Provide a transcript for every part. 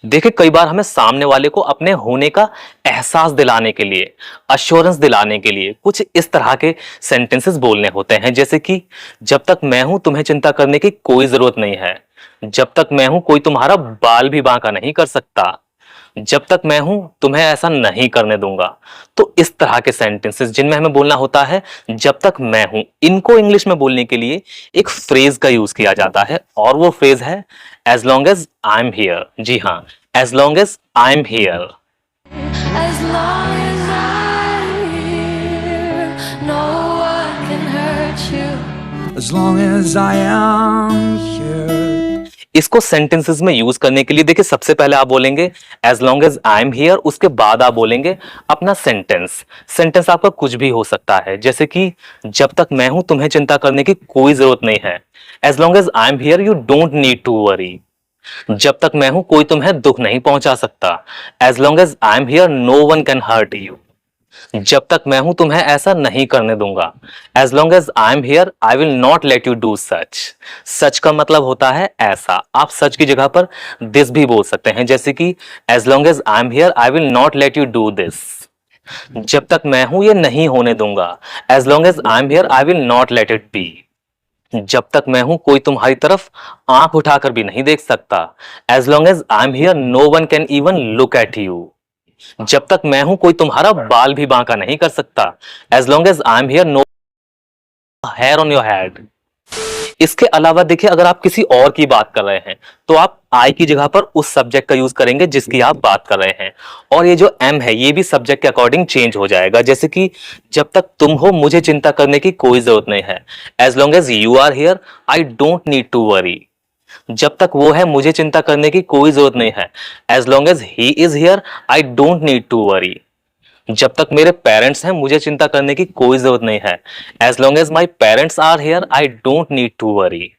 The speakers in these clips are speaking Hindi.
देखिए, कई बार हमें सामने वाले को अपने होने का एहसास दिलाने के लिए, अश्योरेंस दिलाने के लिए कुछ इस तरह के सेंटेंसेस बोलने होते हैं, जैसे कि जब तक मैं हूं तुम्हें चिंता करने की कोई जरूरत नहीं है। जब तक मैं हूं कोई तुम्हारा बाल भी बांका नहीं कर सकता। जब तक मैं हूं तुम्हें ऐसा नहीं करने दूंगा। तो इस तरह के सेंटेंसेस जिनमें हमें बोलना होता है जब तक मैं हूं, इनको इंग्लिश में बोलने के लिए एक फ्रेज का यूज किया जाता है, और वो फ्रेज है as long as I am here. जी हाँ, as long as I am here. As long as I'm here, no one can hurt you. As long as I am here. इसको सेंटेंसेस में यूज करने के लिए देखिए, सबसे पहले आप बोलेंगे as long as I am here, उसके बाद आप बोलेंगे अपना सेंटेंस। सेंटेंस आपका कुछ भी हो सकता है, जैसे कि जब तक मैं हूं तुम्हें चिंता करने की कोई जरूरत नहीं है। As long as I am here you don't need to worry. जब तक मैं हूं कोई तुम्हें दुख नहीं पहुंचा सकता। As long as I am here no one can hurt you. जब तक मैं हूं तुम्हें ऐसा नहीं करने दूंगा। As long as I am here I will not let you do such. Such का मतलब होता है ऐसा। आप सच की जगह पर दिस भी बोल सकते हैं, जैसे कि as long as I am here I will not let you do this. जब तक मैं हूं ये नहीं होने दूंगा। As long as I am here I will not let it be. जब तक मैं हूं कोई तुम्हारी तरफ आंख उठाकर भी नहीं देख सकता। As long as I am here no one can even look at you. जब तक मैं हूं कोई तुम्हारा बाल भी बांका नहीं कर सकता। As long as I am here no hair on your head. इसके अलावा देखिए, अगर आप किसी और की बात कर रहे हैं तो आप आई की जगह पर उस सब्जेक्ट का यूज करेंगे जिसकी आप बात कर रहे हैं, और ये जो एम है ये भी सब्जेक्ट के अकॉर्डिंग चेंज हो जाएगा, जैसे कि जब तक तुम हो मुझे चिंता करने की कोई जरूरत नहीं है। As long as you are here I don't need to worry. जब तक वो है मुझे चिंता करने की कोई जरूरत नहीं है। As long as he is here I don't need to worry. जब तक मेरे पेरेंट्स हैं मुझे चिंता करने की कोई जरूरत नहीं है। As long as my parents are here I don't need to worry.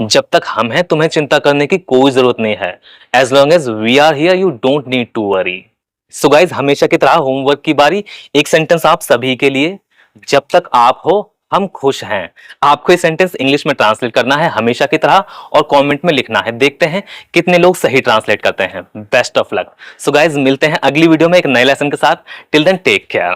जब तक हम हैं तुम्हें चिंता करने की कोई जरूरत नहीं है। As long as we are here you don't need to worry. So guys, हमेशा की तरह होमवर्क की बारी। एक सेंटेंस आप सभी के लिए। जब तक आप हो हम खुश हैं। आपको ये सेंटेंस इंग्लिश में ट्रांसलेट करना है हमेशा की तरह, और कमेंट में लिखना है। देखते हैं कितने लोग सही ट्रांसलेट करते हैं। Best of luck. So guys, मिलते हैं अगली वीडियो में एक नए लेसन के साथ। Till then take care.